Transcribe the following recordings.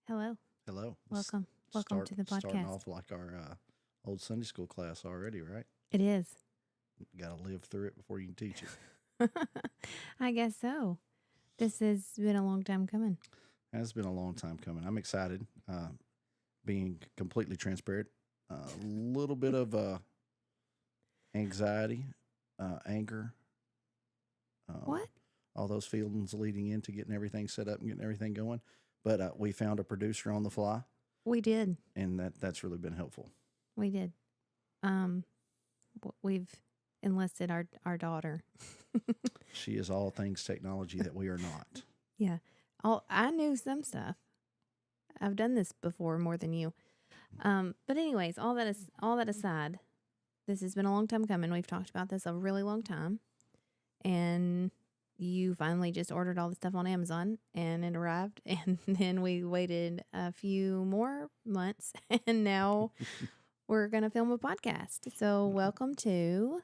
Hello. Hello. Welcome. Welcome to the Starting podcast. off like our old Sunday school class already, right? It is. Got to live through it before you can teach it. I guess so. This has been a long time coming. It's been a long time coming. I'm excited. Being completely transparent, a little bit of anxiety, anger, um, What? all those feelings leading into getting everything set up and getting everything going. But we found a producer on the fly, We did. and that's really been helpful. We did. Um, we've enlisted our daughter. She is all things technology that we are not. Yeah. I knew some stuff. I've done this before more than you. But anyways, all that aside, this has been a long time coming. We've talked about this a really long time, and you finally just ordered all the stuff on Amazon and it arrived, and then we waited a few more months, and now we're gonna film a podcast. So welcome to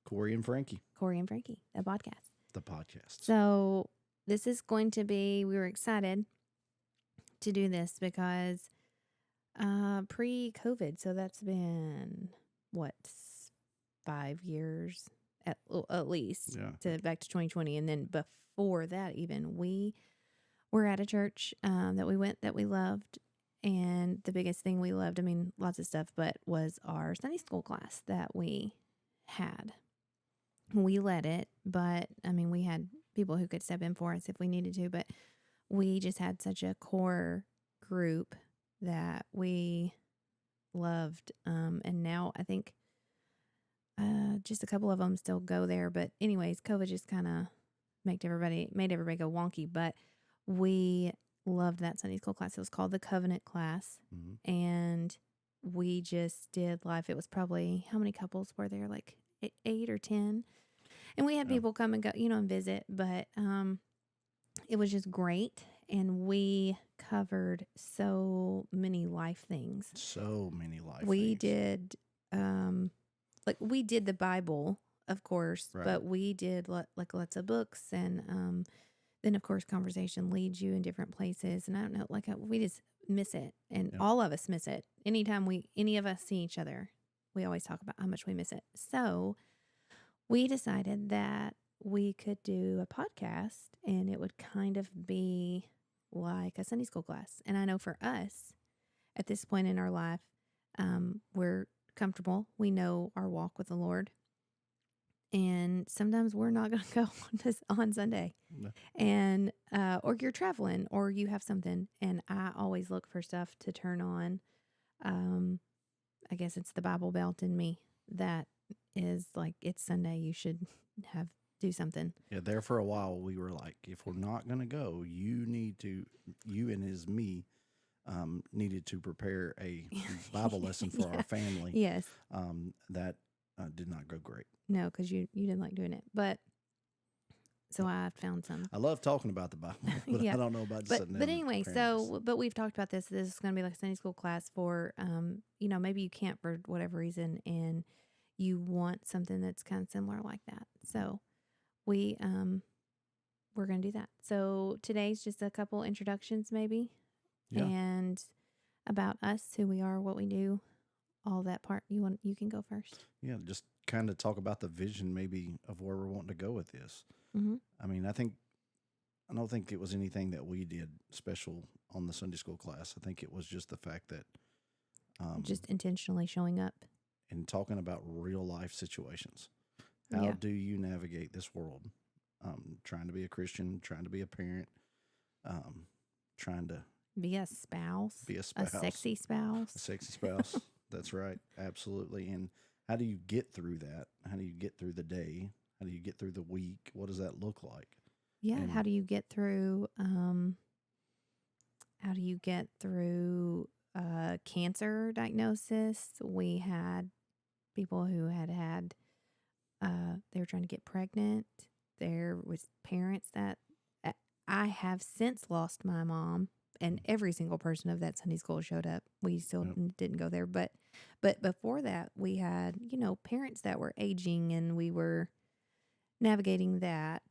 Cory and Frankie, Cory and Frankie, the podcast. the podcast. So this is going to be. We were excited to do this because pre-COVID. So that's been what 5 years at least Yeah. to back to 2020, and then before that, even we were at a church that we loved, and the biggest thing we loved, I mean, lots of stuff, but was our Sunday school class that we had. We led it, but I mean, we had people who could step in for us if we needed to, but we just had such a core group that we loved. And now I think just a couple of them still go there. But anyways, COVID just kind of made everybody go wonky. But we loved that Sunday school class. It was called the Covenant class. Mm-hmm. And we just did life. It was probably, how many couples were there? Like 8 or 10. And we had people come and go, and visit. But it was just great. And we covered so many life things. We did, we did the Bible, of course, Right. but we did like lots of books. And then, of course, conversation leads you in different places. And I don't know, we just miss it. And all of us miss it. Anytime any of us see each other, we always talk about how much we miss it. So we decided that we could do a podcast, and it would kind of be like a Sunday school class. And I know for us, at this point in our life, we're comfortable. We know our walk with the Lord. And sometimes we're not going to go on Sunday. No. And or you're traveling or you have something. And I always look for stuff to turn on. I guess it's the Bible Belt in me that is like, it's Sunday, you should do something. Yeah, there for a while we were like, if we're not going to go, you and his me needed to prepare a Bible lesson for our family. Yes. That did not go great. No, because you didn't like doing it. But so I found some. I love talking about the Bible, but I don't know about just But anyway, but we've talked about this. This is going to be like a Sunday school class for, maybe you can't for whatever reason, and you want something that's kind of similar like that. So we're going to do that. So today's just a couple introductions maybe. Yeah. And about us, who we are, what we do, all that part. You can go first. Yeah, just kind of talk about the vision maybe of where we're wanting to go with this. Mm-hmm. I mean, I don't think it was anything that we did special on the Sunday school class. I think it was just the fact that just intentionally showing up and talking about real life situations. How do you navigate this world? Trying to be a Christian, trying to be a parent, trying to be a spouse, a sexy spouse. That's right. Absolutely. And how do you get through that? How do you get through the day? How do you get through the week? What does that look like? Yeah. And how do you get through, cancer diagnosis? We had people who had, they were trying to get pregnant. There was parents that I have since lost my mom, and every single person of that Sunday school showed up. We still didn't go there. But before that, we had, parents that were aging, and we were navigating that,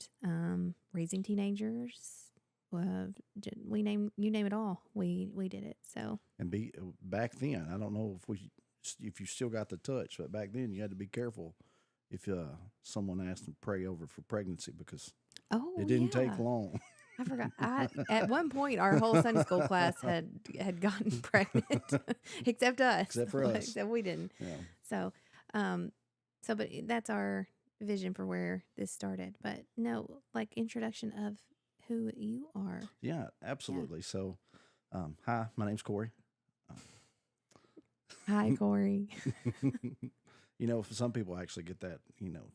raising teenagers, we you name it all. We did it. So And back then, I don't know if you still got the touch, but back then you had to be careful if someone asked to pray over for pregnancy because oh it didn't take yeah, long. I forgot. At one point our whole Sunday school class had gotten pregnant, except us, Except for us. except we didn't. Yeah. So but that's our vision for where this started. But no, like introduction of who you are. Yeah, absolutely. So, hi, my name's Cory. Hi, Cory. Some people actually get that,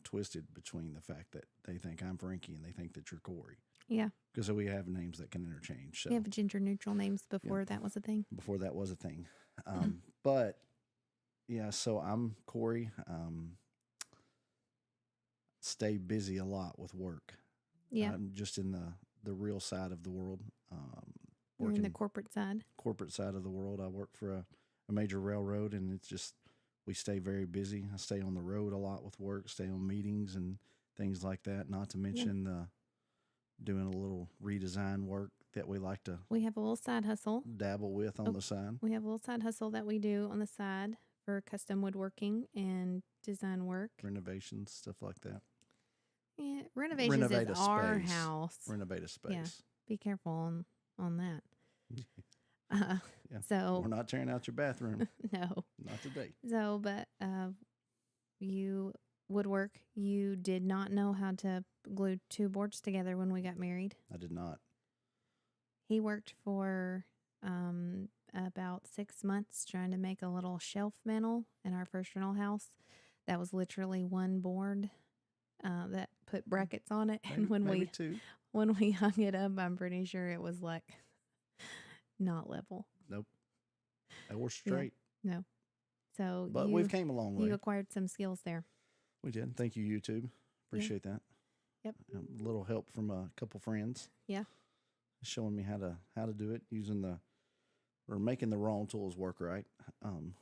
twisted between the fact that they think I'm Frankie and they think that you're Cory. Yeah. Because we have names that can interchange. So We have gender neutral names before that was a thing. before that was a thing. But yeah, so I'm Cory. Stay busy a lot with work. Yeah. I'm just in the real side of the world. We're in the corporate side. Corporate side of the world. I work for a major railroad, and it's just we stay very busy. I stay on the road a lot with work, stay on meetings and things like that. Not to mention doing a little redesign work that we like to We have a little side hustle. dabble with on the side. We have a little side hustle that we do on the side for custom woodworking and design work. Renovations, stuff like that. Yeah, renovations Renovate is a our space. house. Renovate a space. Yeah. Be careful on that. Yeah. So We're not tearing out your bathroom. no. Not today. So, but you woodwork. You did not know how to glue two boards together when we got married. I did not. He worked for about 6 months trying to make a little shelf mantel in our first rental house. That was literally one board that put brackets on it, and maybe two. when we hung it up, I'm pretty sure it was like not level. Nope. Or straight. No. So, But we've came a long way. You acquired some skills there. We did. Thank you, YouTube. Appreciate that. Yep. A little help from a couple friends. Yeah. Showing me how to do it or making the wrong tools work right.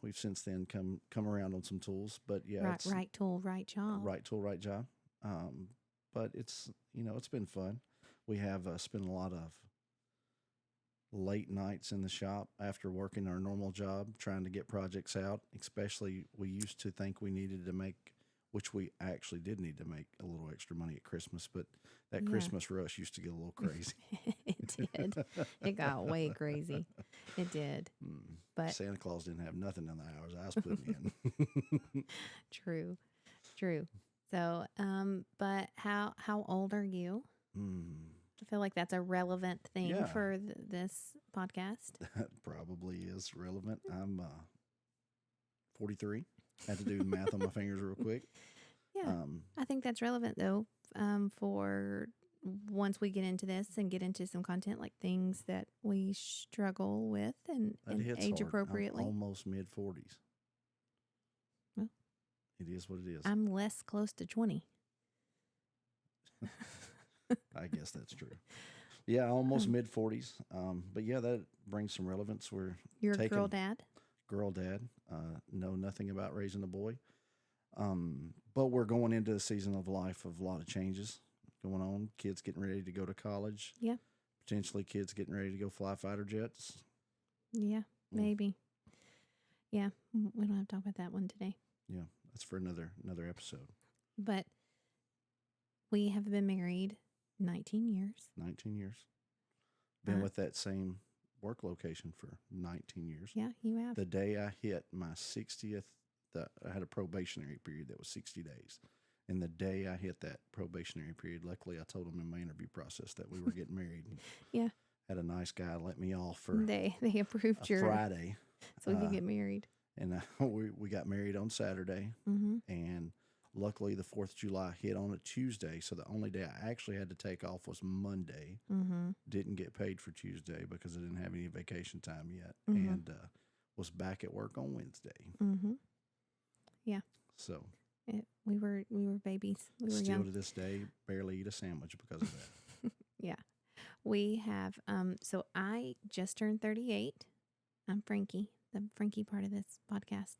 We've since then come around on some tools, but yeah, Right tool, right job. Right tool, right job. But it's been fun. We have spent a lot of late nights in the shop after working our normal job trying to get projects out. Especially, we used to think we needed to make, which we actually did need to make a little extra money at Christmas, but that Christmas rush used to get a little crazy. It did. It got way crazy. It did. But Santa Claus didn't have nothing in the hours I was putting in. True. So, but how old are you? I feel like that's a relevant thing for this podcast. That probably is relevant. I'm 43. Had to do the math on my fingers real quick. Yeah, I think that's relevant though. For once we get into this and get into some content, like things that we struggle with and age appropriately. I'm almost mid 40s. Well, it is what it is. I'm less close to 20. I guess that's true. Yeah, almost mid 40s. But yeah, that brings some relevance. You're a girl dad? Girl dad. Know nothing about raising a boy. But we're going into a season of life of a lot of changes going on. Kids getting ready to go to college. Yeah. Potentially kids getting ready to go fly fighter jets. Yeah, maybe. Yeah, we don't have to talk about that one today. Yeah, that's for another episode. But we have been married 19 years. 19 years. Been with that same work location for 19 years. Yeah, you have. The day I hit my 60th, I had a probationary period that was 60 days. And the day I hit that probationary period, luckily I told them in my interview process that we were getting married. Yeah. Had a nice guy let me off for They approved your Friday. So we could get married. And we got married on Saturday. Mm-hmm. And luckily the 4th of July hit on a Tuesday. So the only day I actually had to take off was Monday. Mm-hmm. Didn't get paid for Tuesday because I didn't have any vacation time yet. Mm-hmm. And was back at work on Wednesday. Mm-hmm. Yeah. So we were babies. We were still young. to this day barely eat a sandwich because of that. Yeah. We have so I just turned 38. I'm Frankie, the Frankie part of this podcast.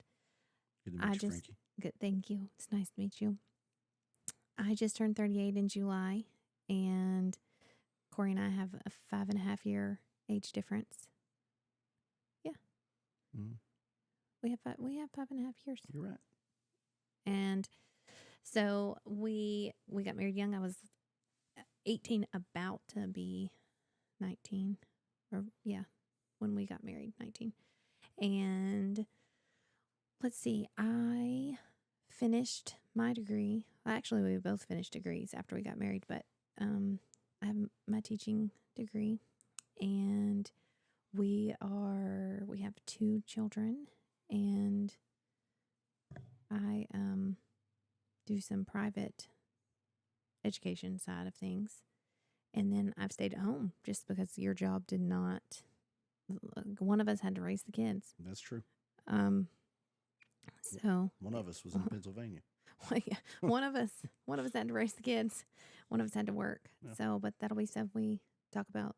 Good to meet you, Frankie. Good, thank you. It's nice to meet you. I just turned 38 in July, and Cory and I have a 5.5 year age difference. Yeah, Mm, we have 5.5 years, you're right. and so we got married young. I was 18, about to be 19, or yeah, when we got married, 19. And let's see, I finished my degree. Actually, we both finished degrees after we got married, but I have my teaching degree, and we have 2 children, and I do some private education side of things. And then I've stayed at home just because your job did not, one of us had to raise the kids. That's true. Um, so One of us was in Pennsylvania. well, yeah, one of us had to raise the kids. One of us had to work. Yeah. So, but that'll be stuff we talk about.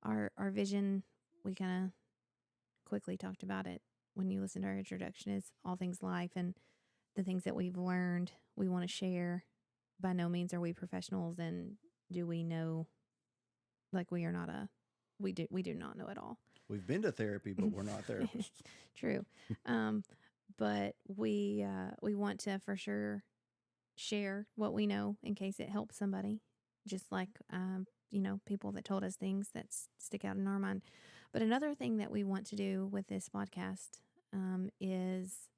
Our vision, we kind of quickly talked about it when you listen to our introduction, is all things life, and the things that we've learned we want to share. By no means are we professionals, and do we know, like, we are not we do not know it all. We've been to therapy, but we're not therapists. True. But we want to for sure share what we know in case it helps somebody, just like people that told us things that stick out in our mind. But another thing that we want to do with this podcast is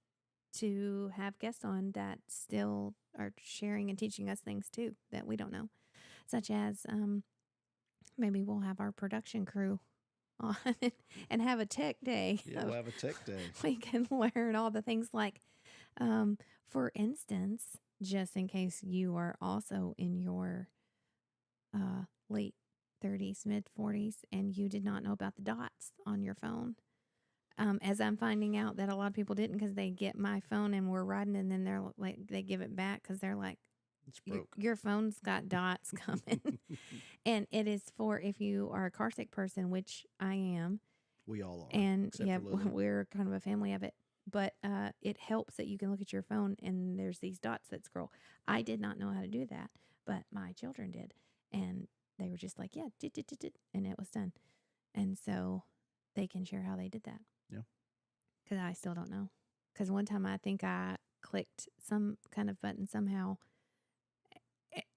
to have guests on that still are sharing and teaching us things too that we don't know, such as maybe we'll have our production crew on and have a tech day. Yeah, we'll have a tech day. We can learn all the things, like, for instance, just in case you are also in your late 30s, mid 40s, and you did not know about the dots on your phone. As I'm finding out that a lot of people didn't, because they get my phone and we're riding, and then they're like, they give it back because they're like, It's broke. Your phone's got dots coming. And it is for if you are a car sick person, which I am. We all are. And except yeah, for Lily. we're kind of a family of it. But it helps that you can look at your phone and there's these dots that scroll. I did not know how to do that, but my children did. And they were just like, yeah, and it was done. And so they can share how they did that. Yeah. Because I still don't know. Because one time I think I clicked some kind of button somehow,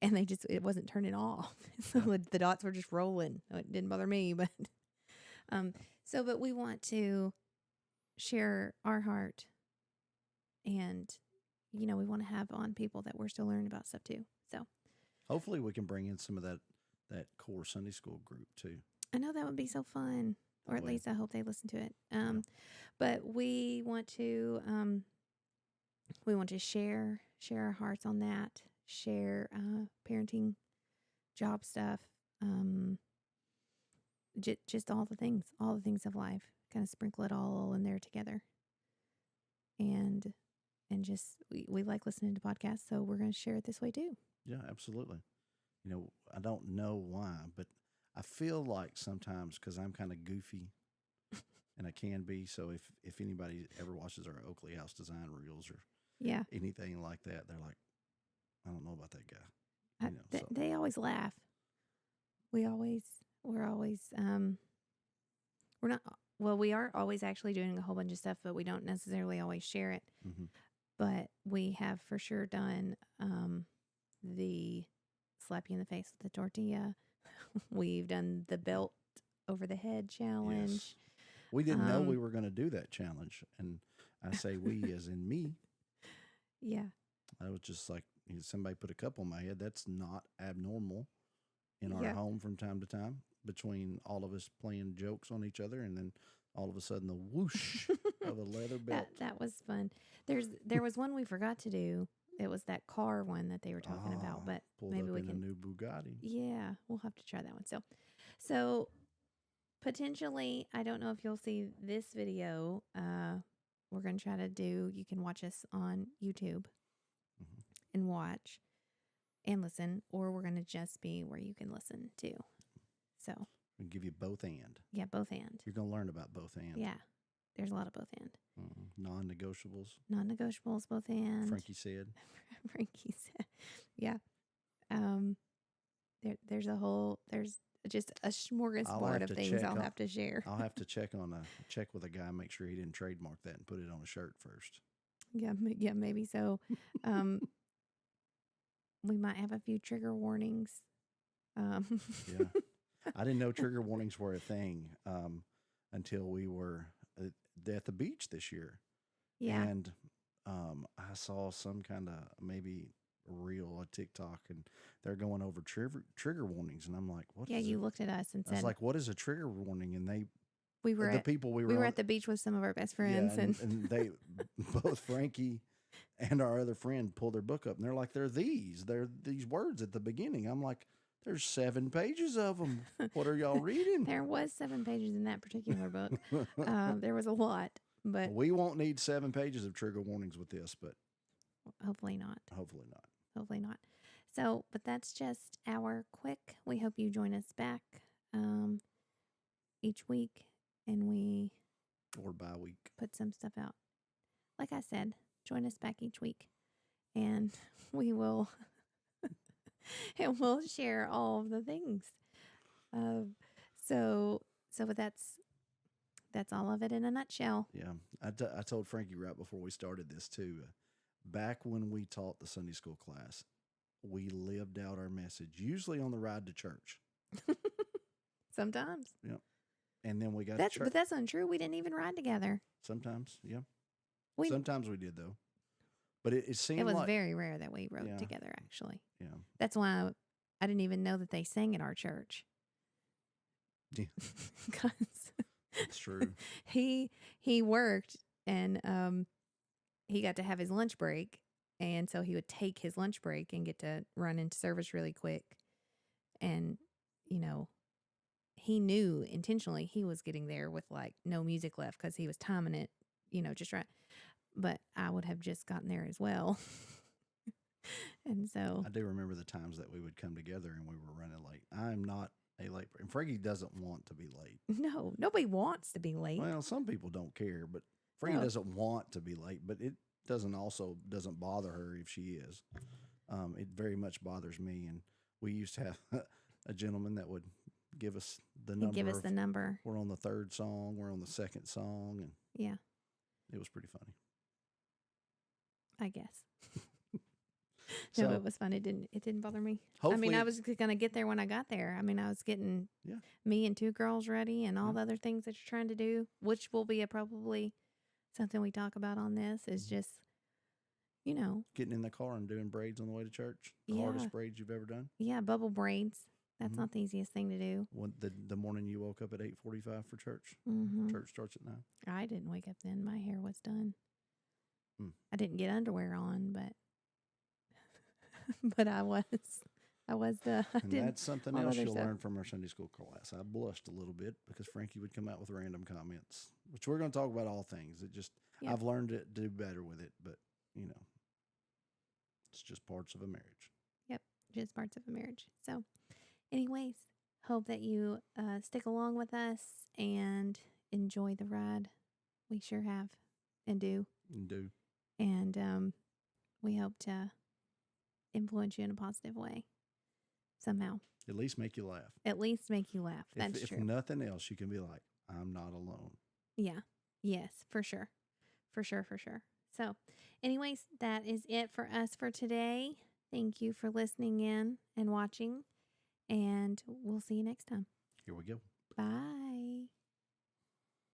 and it wasn't turning off. So the dots were just rolling. It didn't bother me, but but we want to share our heart, and we want to have on people that we're still learning about stuff too. So hopefully we can bring in some of that core Sunday school group too. I know that would be so fun, or at least I hope they listen to it. But we want to share our hearts on that. Share parenting, job stuff, just all the things of life. Kind of sprinkle it all in there together. And just we like listening to podcasts, so we're going to share it this way too. Yeah, absolutely. I don't know why, but I feel like sometimes, because I'm kind of goofy, and I can be. So if anybody ever watches our Oakley House Design reels or anything like that, they're like, I don't know about that guy. They always laugh. We're always we're not, well, we are always actually doing a whole bunch of stuff, but we don't necessarily always share it. Mm-hmm. But we have for sure done the slap you in the face with the tortilla. We've done the belt over the head challenge. Yes. We didn't know we were going to do that challenge. And I say we as in me. Yeah. I was just like, somebody put a cup on my head. That's not abnormal in our home from time to time, between all of us playing jokes on each other, and then all of a sudden the whoosh of a leather belt. That was fun. There was one we forgot to do. It was that car one that they were talking about, but maybe we can. A new Bugatti. Yeah, we'll have to try that one. So potentially, I don't know if you'll see this video. We're going to try to do. You can watch us on YouTube and watch and listen, or we're going to just be where you can listen too. So we give you both and. Yeah, both and. You're going to learn about both and. Yeah, there's a lot of both and. Non-negotiables. Non-negotiables, both and. Frankie said. Frankie said, yeah. there's just a I'll smorgasbord have of to things check. I'll have to share. I'll have to check with a guy, make sure he didn't trademark that and put it on a shirt first. Yeah, yeah, maybe so. Um, we might have a few trigger warnings. Yeah, I didn't know trigger warnings were a thing until we were at the beach this year, Yeah, and I saw some kind of maybe reel a TikTok, and they're going over trigger warnings, and I'm like, what yeah. is You it? looked at us and I was said like, what is a trigger warning? And they we were the at people we we were were on, at the beach with some of our best yeah, friends, and and they both Frankie and our other friend pulled their book up, and they're like, they're these words at the beginning. I'm like, there's 7 pages of them. What are y'all reading? there was 7 pages in that particular book. There was a lot, but We won't need 7 pages of trigger warnings with this, but hopefully not. hopefully not. Hopefully not. So, but that's just our quick. We hope you join us back each week, and we Or by week. put some stuff out. Like I said, join us back each week, and we will and we'll share all of the things. So but that's all of it in a nutshell. Yeah. I told Frankie right before we started this, too. Back when we taught the Sunday school class, we lived out our message, usually on the ride to church. Sometimes Yep. And then we got that's to church. but that's untrue. We didn't even ride together. Sometimes, yeah. We Sometimes we did, though. But it seemed it was like, very rare that we rode Yeah. together. Actually, yeah. that's why I didn't even know that they sang at our church. Yeah. Because That's true. he worked and he got to have his lunch break, and so he would take his lunch break and get to run into service really quick, and you know he knew intentionally he was getting there with like no music left because he was timing it, just right. But I would have just gotten there as well. And so I do remember the times that we would come together and we were running late. I'm not a late, and Frankie doesn't want to be late. no, nobody wants to be late. Well, some people don't care, but Frankie No. doesn't want to be late, but it doesn't bother her if she is. It very much bothers me. And we used to have a gentleman that would give us the He'd number. give us the number. We're on the 3rd song. We're on the 2nd song, and Yeah, it was pretty funny. I guess. So No, it was fun. It didn't bother me. I hopefully, mean, I was going to get there when I got there. I mean, I was getting Yeah. me and 2 girls ready and all Yeah. the other things that you're trying to do, which will be probably something we talk about on this is just, getting in the car and doing braids on the way to church. The Yeah. hardest braids you've ever done. yeah, bubble braids. That's Mhm. not the easiest thing to do. When the morning you woke up at 8:45 for church. Hmm. Church starts at 9. I didn't wake up then. My hair was done. Hmm. I didn't get underwear on, but but I was the I And did that's something all else other you'll stuff. learn from our Sunday school class. I blushed a little bit because Frankie would come out with random comments, which we're going to talk about all things. Yep. I've learned to do better with it, but it's just parts of a marriage. Yep, just parts of a marriage. So, anyways, hope that you stick along with us and enjoy the ride. We sure have and do. And do. And we hope to influence you in a positive way somehow. At least make you laugh. At least make you laugh. That's If true. nothing else, you can be like, I'm not alone. Yeah. Yes, for sure. For sure, for sure. So, anyways, that is it for us for today. Thank you for listening in and watching, and we'll see you next time. Here we go. Bye.